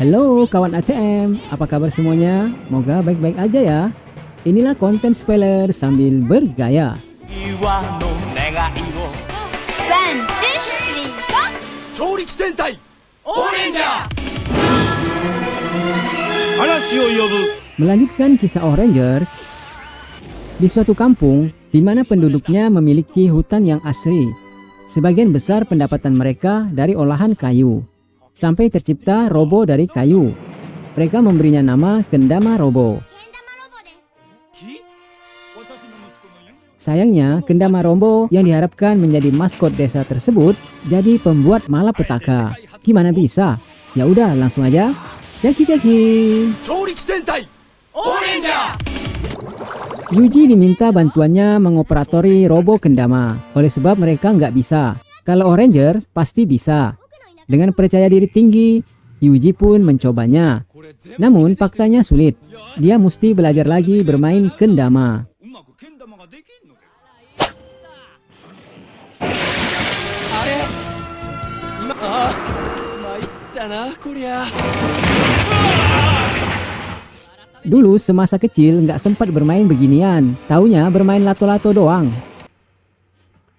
Halo kawan ATM, apa kabar semuanya? Moga baik-baik aja ya. Inilah konten spoiler sambil bergaya. 超力戦隊オーレンジャー Melanjutkan kisah Orangers di suatu kampung di mana penduduknya memiliki hutan yang asri. Sebagian besar pendapatan mereka dari olahan kayu. Sampai tercipta robo dari kayu. Mereka memberinya nama Kendama Robo. Sayangnya, Kendama Robo yang diharapkan menjadi maskot desa tersebut jadi pembuat malapetaka. Gimana bisa? Ya udah, langsung aja. Jaki-jaki. Yuji diminta bantuannya mengoperatori robo Kendama. Oleh sebab mereka nggak bisa. Kalau Oranger pasti bisa. Dengan percaya diri tinggi, Yuji pun mencobanya. Namun faktanya sulit. Dia mesti belajar lagi bermain kendama. Dulu semasa kecil nggak sempat bermain beginian. Taunya bermain lato-lato doang.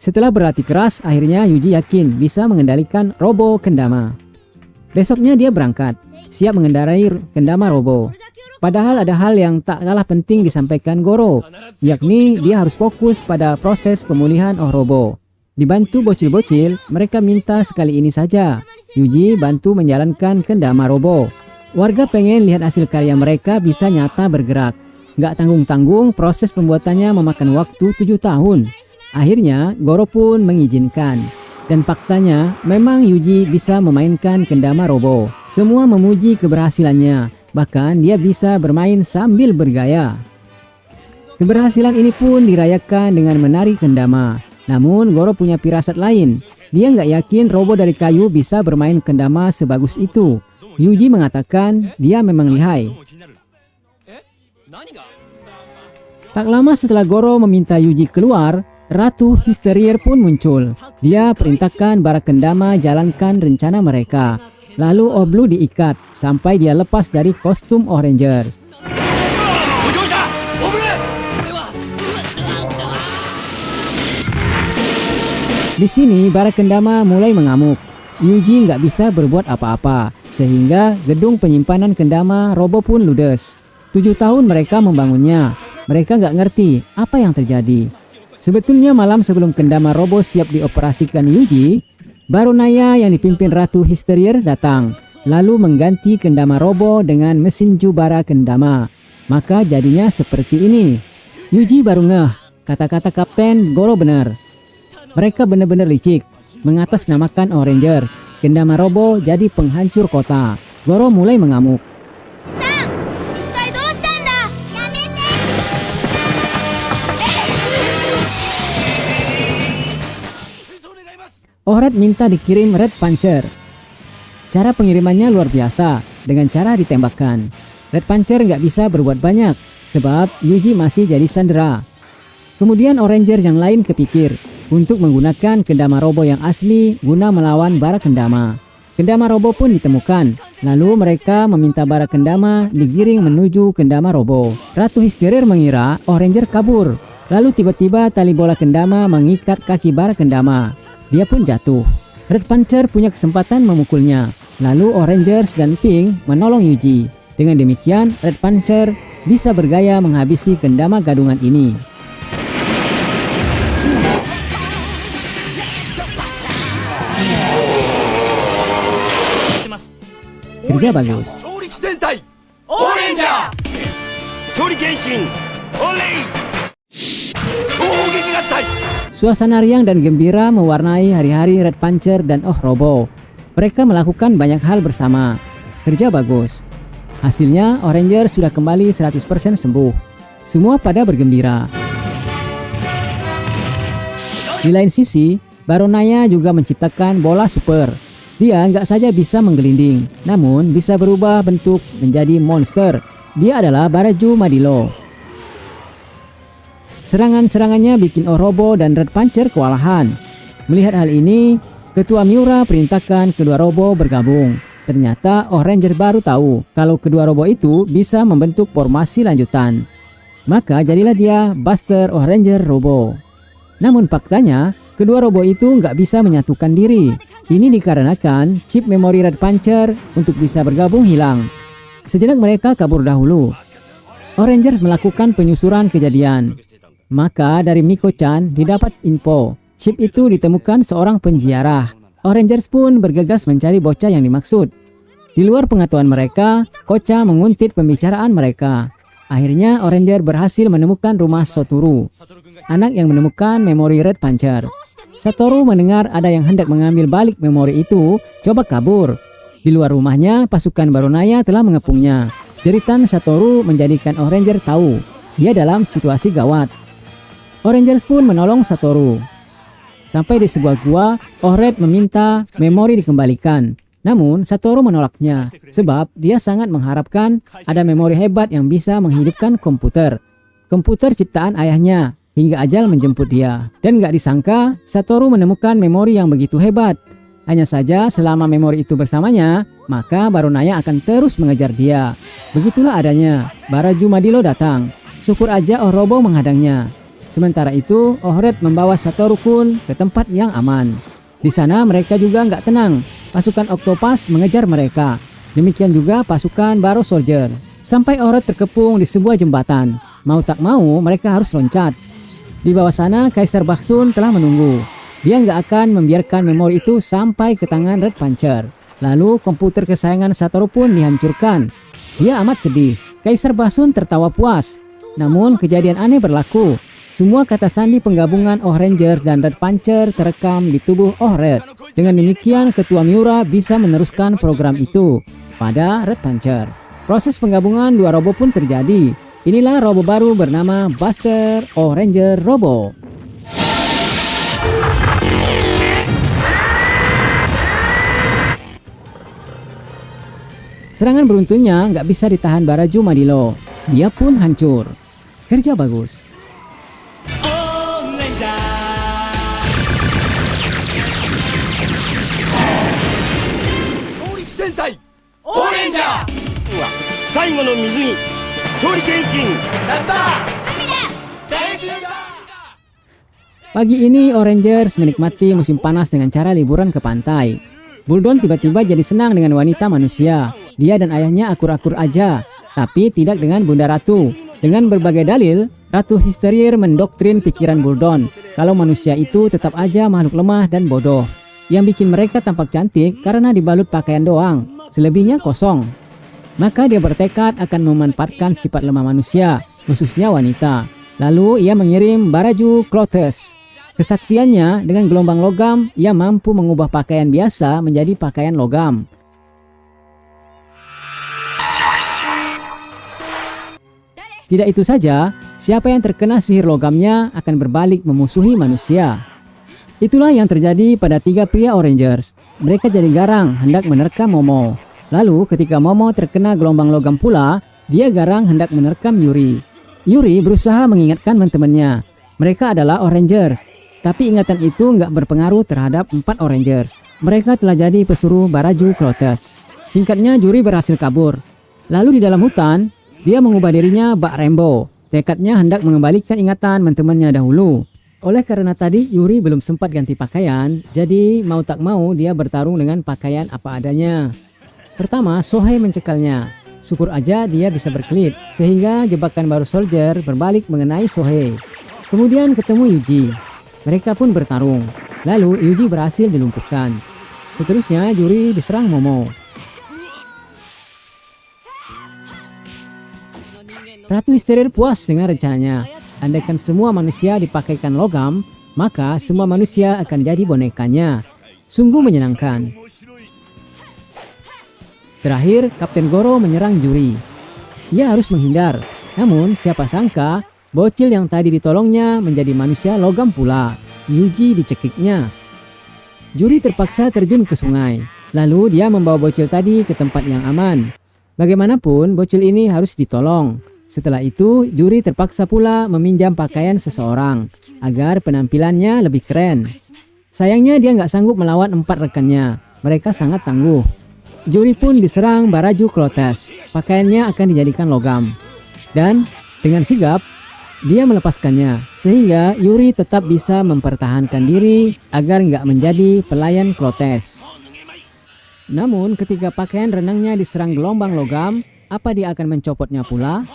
Setelah berlatih keras, akhirnya Yuji yakin bisa mengendalikan robo kendama. Besoknya dia berangkat, siap mengendarai kendama robo. Padahal ada hal yang tak kalah penting disampaikan Goro, yakni dia harus fokus pada proses pemulihan robo. Dibantu bocil-bocil, mereka minta sekali ini saja. Yuji bantu menjalankan kendama robo. Warga pengen lihat hasil karya mereka bisa nyata bergerak. Nggak tanggung-tanggung, proses pembuatannya memakan waktu 7 tahun. Akhirnya, Goro pun mengizinkan. Dan faktanya, memang Yuji bisa memainkan kendama robo. Semua memuji keberhasilannya. Bahkan dia bisa bermain sambil bergaya. Keberhasilan ini pun dirayakan dengan menari kendama. Namun, Goro punya firasat lain. Dia nggak yakin robo dari kayu bisa bermain kendama sebagus itu. Yuji mengatakan dia memang lihai. Tak lama setelah Goro meminta Yuji keluar, Ratu Hysterier pun muncul. Dia perintahkan para kendama jalankan rencana mereka. Lalu Oblu diikat sampai dia lepas dari kostum Orangers. Di sini para kendama mulai mengamuk. Yuji nggak bisa berbuat apa-apa, sehingga gedung penyimpanan kendama robo pun ludes. 7 tahun mereka membangunnya. Mereka nggak ngerti apa yang terjadi. Sebetulnya malam sebelum kendama robo siap dioperasikan Yuji, Baronaya yang dipimpin Ratu Hysterier datang, lalu mengganti kendama robo dengan mesin jubara kendama. Maka jadinya seperti ini. Yuji baru ngeh, kata-kata Kapten Goro benar. Mereka benar-benar licik, mengatasnamakan Orangers. Kendama robo jadi penghancur kota. Goro mulai mengamuk. Ohrat minta dikirim Red Panzer. Cara pengirimannya luar biasa, dengan cara ditembakkan. Red Panzer nggak bisa berbuat banyak, sebab Yuji masih jadi sandera. Kemudian Oranger yang lain kepikir untuk menggunakan kendama robo yang asli guna melawan bara kendama. Kendama robo pun ditemukan, lalu mereka meminta bara kendama digiring menuju kendama robo. Ratu Hysterier mengira Oranger kabur, lalu tiba-tiba tali bola kendama mengikat kaki bara kendama. Dia pun jatuh. Red Panzer punya kesempatan memukulnya. Lalu Orangers dan Pink menolong Yuji. Dengan demikian, Red Panzer bisa bergaya menghabisi kendama gadungan ini. Kerja bagus. Suasana riang dan gembira mewarnai hari-hari Red Panzer dan robo. Mereka melakukan banyak hal bersama. Kerja bagus. Hasilnya Oranger sudah kembali 100% sembuh. Semua pada bergembira. Di lain sisi, Baronaya juga menciptakan bola super. Dia nggak saja bisa menggelinding, namun bisa berubah bentuk menjadi monster. Dia adalah Baraju Madilo. Serangan-serangannya bikin robo dan Red Panzer kewalahan. Melihat hal ini, Ketua Miura perintahkan kedua robo bergabung. Ternyata Ranger baru tahu kalau kedua robo itu bisa membentuk formasi lanjutan. Maka jadilah dia Buster Ranger Robo. Namun faktanya, kedua robo itu nggak bisa menyatukan diri. Ini dikarenakan chip memori Red Panzer untuk bisa bergabung hilang. Sejenak mereka kabur dahulu. Rangers melakukan penyusuran kejadian. Maka dari Miko-chan didapat info, chip itu ditemukan seorang penziarah. Rangers pun bergegas mencari bocah yang dimaksud. Di luar pengetahuan mereka, Kocha menguntit pembicaraan mereka. Akhirnya Ranger berhasil menemukan rumah Satoru, anak yang menemukan memori Red Panzer. Satoru mendengar ada yang hendak mengambil balik memori itu, coba kabur. Di luar rumahnya, pasukan Baronaya telah mengepungnya. Jeritan Satoru menjadikan Ranger tahu dia dalam situasi gawat. Rangers pun menolong Satoru. Sampai di sebuah gua, Red meminta memori dikembalikan. Namun Satoru menolaknya sebab dia sangat mengharapkan ada memori hebat yang bisa menghidupkan komputer ciptaan ayahnya hingga ajal menjemput dia. Dan gak disangka Satoru menemukan memori yang begitu hebat. Hanya saja selama memori itu bersamanya, maka Baronaya akan terus mengejar dia. Begitulah adanya, Baraju Madilo datang. Syukur aja Robo menghadangnya. Sementara itu Red membawa Satoru Kun ke tempat yang aman. Di sana mereka juga nggak tenang. Pasukan Octopus mengejar mereka. Demikian juga pasukan Baro Soldier. Sampai Red terkepung di sebuah jembatan. Mau tak mau mereka harus loncat. Di bawah sana Kaisar Baksun telah menunggu. Dia nggak akan membiarkan memori itu sampai ke tangan Red Panzer. Lalu komputer kesayangan Satoru pun dihancurkan. Dia amat sedih. Kaisar Baksun tertawa puas. Namun kejadian aneh berlaku. Semua kata sandi penggabungan Rangers dan Red Panzer terekam di tubuh Red. Dengan demikian, Ketua Miura bisa meneruskan program itu pada Red Panzer. Proses penggabungan dua robo pun terjadi. Inilah robo baru bernama Buster Ranger Robo. Serangan beruntunnya nggak bisa ditahan Baraju Madilo. Dia pun hancur. Kerja bagus. Pagi ini Rangers menikmati musim panas dengan cara liburan ke pantai. Buldon tiba-tiba jadi senang dengan wanita manusia. Dia dan ayahnya akur-akur aja, tapi tidak dengan Bunda Ratu. Dengan berbagai dalil, Ratu Hysteria mendoktrin pikiran Buldon kalau manusia itu tetap aja makhluk lemah dan bodoh. Yang bikin mereka tampak cantik karena dibalut pakaian doang, selebihnya kosong. Maka dia bertekad akan memanfaatkan sifat lemah manusia, khususnya wanita. Lalu ia mengirim Baraju Clothes. Kesaktiannya dengan gelombang logam, ia mampu mengubah pakaian biasa menjadi pakaian logam. Tidak itu saja, siapa yang terkena sihir logamnya akan berbalik memusuhi manusia. Itulah yang terjadi pada tiga pria Rangers. Mereka jadi garang hendak menerkam Momo. Lalu ketika Momo terkena gelombang logam pula, dia garang hendak menerkam Yuri. Yuri berusaha mengingatkan teman-temannya. Mereka adalah Rangers. Tapi ingatan itu nggak berpengaruh terhadap 4 Rangers. Mereka telah jadi pesuruh Baraju Clothes. Singkatnya, Yuri berhasil kabur. Lalu di dalam hutan, dia mengubah dirinya bak Rainbow. Tekadnya hendak mengembalikan ingatan teman-temannya dahulu. Oleh karena tadi Yuri belum sempat ganti pakaian, jadi mau tak mau dia bertarung dengan pakaian apa adanya. Pertama, Sohei mencekalnya. Syukur aja dia bisa berkelit, sehingga jebakan Baro Soldier berbalik mengenai Sohei. Kemudian ketemu Yuji. Mereka pun bertarung. Lalu Yuji berhasil dilumpuhkan. Seterusnya Yuri diserang Momo. Ratu Hysteria puas dengan rencananya. Andaikan semua manusia dipakaikan logam, maka semua manusia akan jadi bonekanya. Sungguh menyenangkan. Terakhir, Kapten Goro menyerang Yuri. Ia harus menghindar. Namun siapa sangka bocil yang tadi ditolongnya menjadi manusia logam pula. Yuji dicekiknya. Yuri terpaksa terjun ke sungai. Lalu dia membawa bocil tadi ke tempat yang aman. Bagaimanapun bocil ini harus ditolong. Setelah itu Yuri terpaksa pula meminjam pakaian seseorang agar penampilannya lebih keren. Sayangnya dia nggak sanggup melawan 4 rekannya. Mereka sangat tangguh. Juri pun diserang Baraju Clotes. Pakaiannya akan dijadikan logam. Dan dengan sigap, dia melepaskannya. Sehingga Yuri tetap bisa mempertahankan diri agar nggak menjadi pelayan Clotes. Namun ketika pakaian renangnya diserang gelombang logam, apa dia akan mencopotnya pula?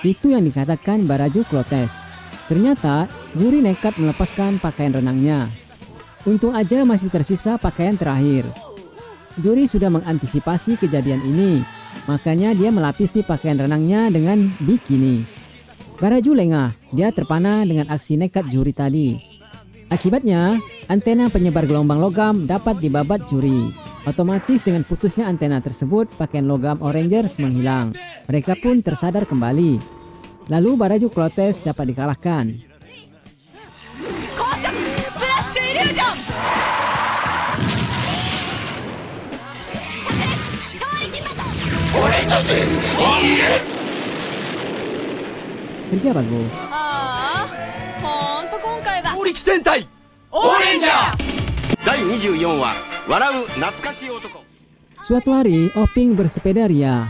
Itu yang dikatakan Baraju Clotes. Ternyata Yuri nekat melepaskan pakaian renangnya. Untung aja masih tersisa pakaian terakhir. Yuri sudah mengantisipasi kejadian ini, makanya dia melapisi pakaian renangnya dengan bikini. Baraju lengah, dia terpana dengan aksi nekat Yuri tadi. Akibatnya, antena penyebar gelombang logam dapat dibabat Yuri. Otomatis dengan putusnya antena tersebut, pakaian logam Orangers menghilang. Mereka pun tersadar kembali. Lalu Baraju Clotes dapat dikalahkan. Kerja bagus. ほんと今回は 強力戦隊オレンジャー 第24話笑う懐かしい男 Suatu hari, Oping bersepeda ria.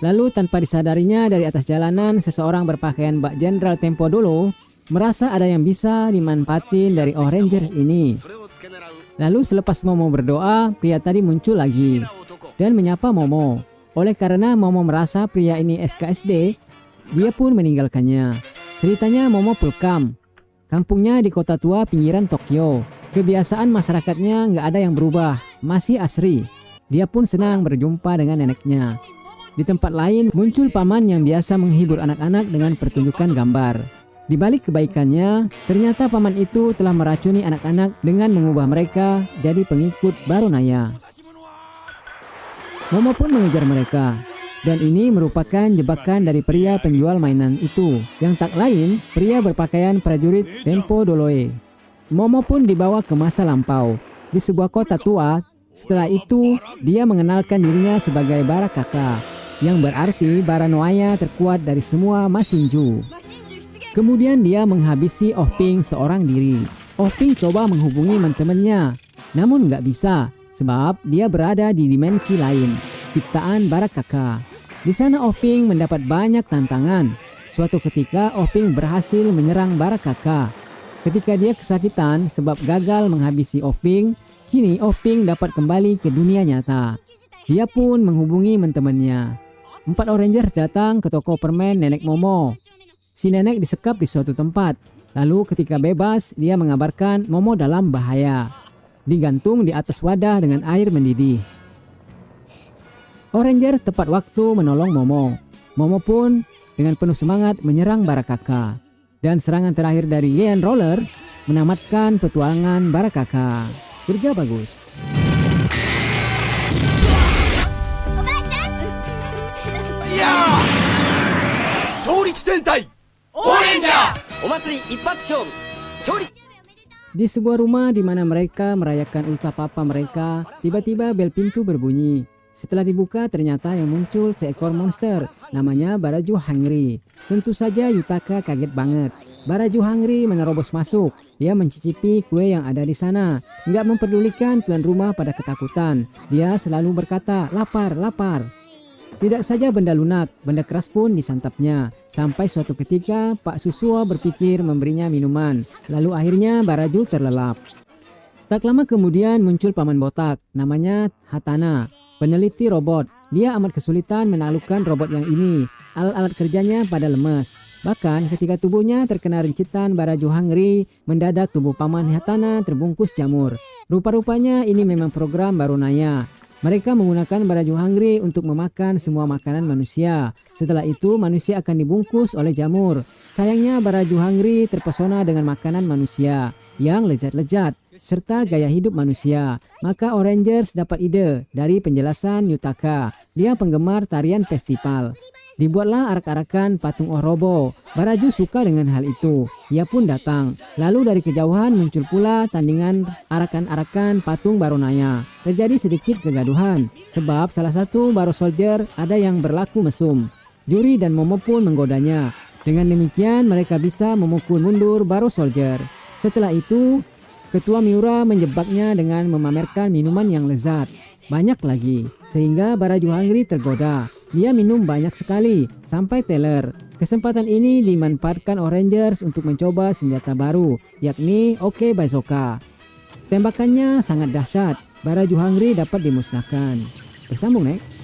Lalu tanpa disadarinya dari atas jalanan, seseorang berpakaian bak jenderal tempo dulu merasa ada yang bisa dimanfaatin dari Orangers ini. Lalu selepas Momo berdoa, pria tadi muncul lagi dan menyapa Momo. Oleh karena Momo merasa pria ini SKSD, dia pun meninggalkannya. Ceritanya Momo Pulkam. Kampungnya di kota tua pinggiran Tokyo. Kebiasaan masyarakatnya nggak ada yang berubah, masih asri. Dia pun senang berjumpa dengan neneknya. Di tempat lain muncul paman yang biasa menghibur anak-anak dengan pertunjukan gambar. Di balik kebaikannya, ternyata paman itu telah meracuni anak-anak dengan mengubah mereka jadi pengikut Baronaya. Momo pun mengejar mereka, dan ini merupakan jebakan dari pria penjual mainan itu, yang tak lain pria berpakaian prajurit Tempo Doloe. Momo pun dibawa ke masa lampau, di sebuah kota tua. Setelah itu, dia mengenalkan dirinya sebagai Barakaka, yang berarti Baranoaya terkuat dari semua Masinju. Kemudian dia menghabisi Oping seorang diri. Oping coba menghubungi teman-temannya, namun nggak bisa. Sebab dia berada di dimensi lain, ciptaan Barakaka. Di sana Oping mendapat banyak tantangan. Suatu ketika Oping berhasil menyerang Barakaka. Ketika dia kesakitan sebab gagal menghabisi Oping, kini Oping dapat kembali ke dunia nyata. Dia pun menghubungi temannya. 4 Orangers datang ke toko permen Nenek Momo. Si nenek disekap di suatu tempat. Lalu ketika bebas, dia mengabarkan Momo dalam bahaya. Digantung di atas wadah dengan air mendidih. Oranger tepat waktu menolong Momo. Momo pun dengan penuh semangat menyerang Barakaka. Dan serangan terakhir dari Giant Roller menamatkan petualangan Barakaka. Kerja bagus. いやー強力戦隊オレンジャー お祭り一発勝負調理 Di sebuah rumah di mana mereka merayakan ultah papa mereka, tiba-tiba bel pintu berbunyi. Setelah dibuka ternyata yang muncul seekor monster, namanya Baraju Hungry. Tentu saja Yutaka kaget banget. Baraju Hungry menerobos masuk. Dia mencicipi kue yang ada di sana. Nggak memperdulikan tuan rumah pada ketakutan. Dia selalu berkata, lapar, lapar. Tidak saja benda lunak, benda keras pun disantapnya. Sampai suatu ketika Pak Susuo berpikir memberinya minuman. Lalu akhirnya Baraju terlelap. Tak lama kemudian muncul paman botak, namanya Hatana, peneliti robot. Dia amat kesulitan menaklukkan robot yang ini. Alat-alat kerjanya pada lemes. Bahkan ketika tubuhnya terkena rencitan Baraju Hungry, mendadak tubuh paman Hatana terbungkus jamur. Rupa-rupanya ini memang program Baronaya. Mereka menggunakan Baraju Hungry untuk memakan semua makanan manusia. Setelah itu manusia akan dibungkus oleh jamur. Sayangnya Baraju Hungry terpesona dengan makanan manusia yang lezat-lezat serta gaya hidup manusia. Maka Orangers dapat ide dari penjelasan Yutaka. Dia penggemar tarian festival. Dibuatlah arak-arakan patung Orobo. Baraju suka dengan hal itu. Ia pun datang. Lalu dari kejauhan muncul pula tandingan arakan-arakan patung Baronaya. Terjadi sedikit kegaduhan. Sebab salah satu Baro Soldier ada yang berlaku mesum. Juri dan Momo pun menggodanya. Dengan demikian mereka bisa memukul mundur Baro Soldier. Setelah itu, Ketua Miura menjebaknya dengan memamerkan minuman yang lezat. banyak lagi. Sehingga Barajo Hungry tergoda. Dia minum banyak sekali sampai teler. Kesempatan ini dimanfaatkan Orangers untuk mencoba senjata baru, yakni Oke Bazooka. Tembakannya sangat dahsyat. Barajo Hungry dapat dimusnahkan. Bersambung, Nek.